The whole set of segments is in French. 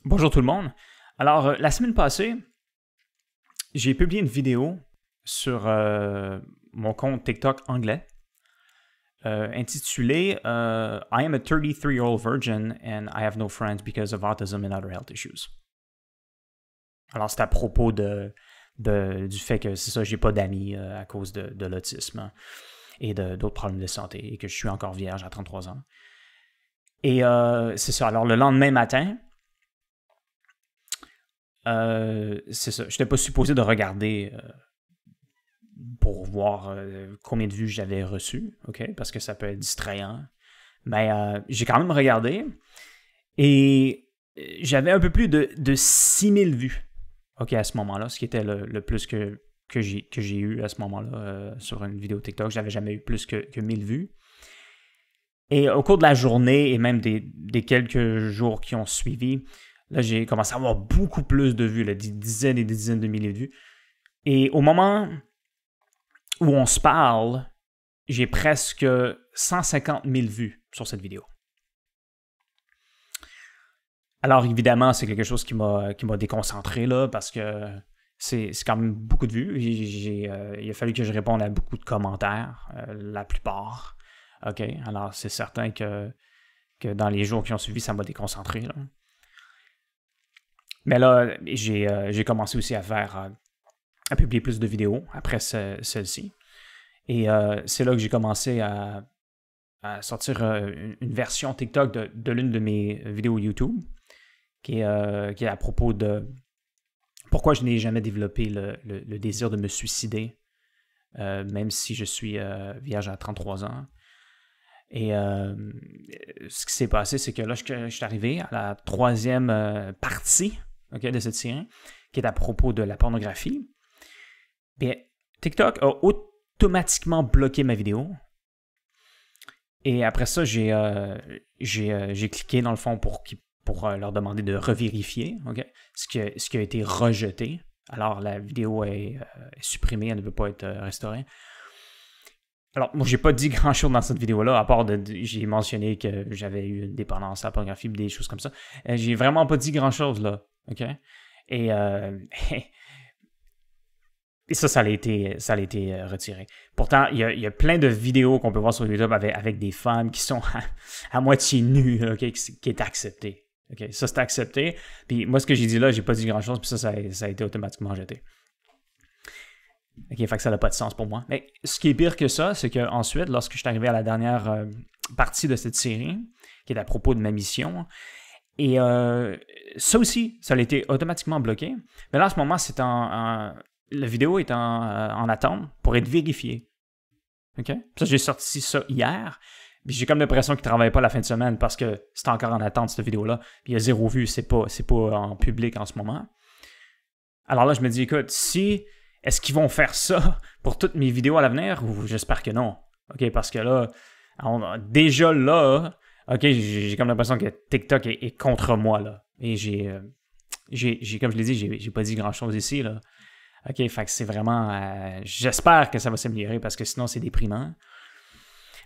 Bonjour tout le monde. Alors, la semaine passée, j'ai publié une vidéo sur mon compte TikTok anglais intitulée I am a 33-year-old virgin and I have no friends because of autism and other health issues. Alors, c'est à propos du fait que c'est ça, j'ai pas d'amis à cause de l'autisme et d'autres problèmes de santé et que je suis encore vierge à 33 ans. Et c'est ça. Alors, le lendemain matin, c'est ça. Je n'étais pas supposé de regarder pour voir combien de vues j'avais reçues, ok, parce que ça peut être distrayant. Mais j'ai quand même regardé et j'avais un peu plus de 6000 vues, ok, à ce moment-là, ce qui était le plus que j'ai eu à ce moment-là sur une vidéo TikTok. J'avais jamais eu plus que 1000 vues. Et au cours de la journée et même des quelques jours qui ont suivi, là, j'ai commencé à avoir beaucoup plus de vues, là, des dizaines et des dizaines de milliers de vues. Et au moment où on se parle, j'ai presque 150 000 vues sur cette vidéo. Alors, évidemment, c'est quelque chose qui m'a déconcentré, là, parce que c'est quand même beaucoup de vues. Il a fallu que je réponde à beaucoup de commentaires, la plupart. OK, alors c'est certain que dans les jours qui ont suivi, ça m'a déconcentré, là. Mais là, j'ai commencé aussi à publier plus de vidéos après celle-ci. Et c'est là que j'ai commencé à sortir une version TikTok de l'une de mes vidéos YouTube qui est à propos de pourquoi je n'ai jamais développé le désir de me suicider, même si je suis vierge à 33 ans. Et ce qui s'est passé, c'est que là, je suis arrivé à la troisième partie, okay, de cette série, qui est à propos de la pornographie. Bien, TikTok a automatiquement bloqué ma vidéo. Et après ça, j'ai cliqué dans le fond pour leur demander de revérifier, okay, ce qui a été rejeté. Alors, la vidéo est supprimée, elle ne peut pas être restaurée. Alors, moi, j'ai pas dit grand-chose dans cette vidéo-là, à part j'ai mentionné que j'avais eu une dépendance à la pornographie, des choses comme ça. J'ai vraiment pas dit grand-chose, là, OK? Et ça a été retiré. Pourtant, il y a plein de vidéos qu'on peut voir sur YouTube avec des femmes qui sont à moitié nues, OK? Qui est accepté. OK? Ça, c'est accepté. Puis moi, ce que j'ai dit là, j'ai pas dit grand-chose, puis ça a été automatiquement jeté. OK, fait que ça n'a pas de sens pour moi. Mais ce qui est pire que ça, c'est qu'ensuite, lorsque je suis arrivé à la dernière partie de cette série, qui est à propos de ma mission, et ça aussi, ça a été automatiquement bloqué. Mais là, en ce moment, la vidéo est en attente pour être vérifiée. OK? Ça, j'ai sorti ça hier. Puis j'ai comme l'impression qu'il ne travaille pas la fin de semaine parce que c'est encore en attente, cette vidéo-là. Puis il y a 0 vue, c'est pas en public en ce moment. Alors là, je me dis, écoute, est-ce qu'ils vont faire ça pour toutes mes vidéos à l'avenir ou j'espère que non? OK, parce que là, déjà là, OK, j'ai comme l'impression que TikTok est contre moi, là. Et comme je l'ai dit, j'ai pas dit grand-chose ici, là. OK, fait que c'est vraiment... j'espère que ça va s'améliorer parce que sinon, c'est déprimant.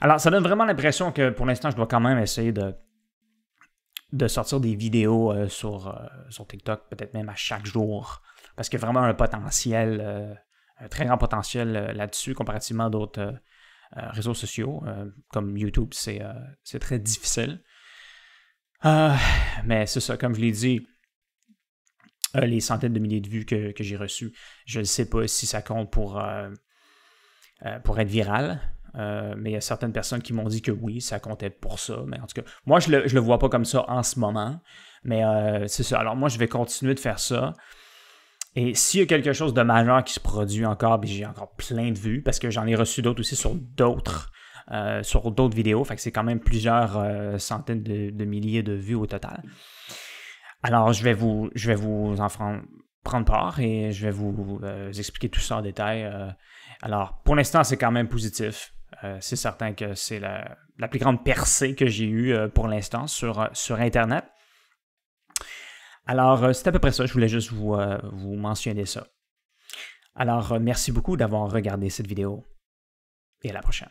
Alors, ça donne vraiment l'impression que pour l'instant, je dois quand même essayer de sortir des vidéos sur TikTok, peut-être même à chaque jour. Parce qu'il y a vraiment un potentiel, un très grand potentiel là-dessus, comparativement à d'autres réseaux sociaux, comme YouTube, c'est très difficile. Mais c'est ça, comme je l'ai dit, les centaines de milliers de vues que j'ai reçues, je ne sais pas si ça compte pour être viral. Mais il y a certaines personnes qui m'ont dit que oui, ça comptait pour ça. Mais en tout cas, moi, je le vois pas comme ça en ce moment. Mais c'est ça. Alors moi, je vais continuer de faire ça. Et s'il y a quelque chose de majeur qui se produit encore, puis j'ai encore plein de vues, parce que j'en ai reçu d'autres aussi sur d'autres vidéos, fait que c'est quand même plusieurs centaines de milliers de vues au total. Alors, je vais vous en prendre part et je vais vous expliquer tout ça en détail. Alors, pour l'instant, c'est quand même positif. C'est certain que c'est la plus grande percée que j'ai eue pour l'instant sur Internet. Alors, c'est à peu près ça. Je voulais juste vous mentionner ça. Alors, merci beaucoup d'avoir regardé cette vidéo et à la prochaine.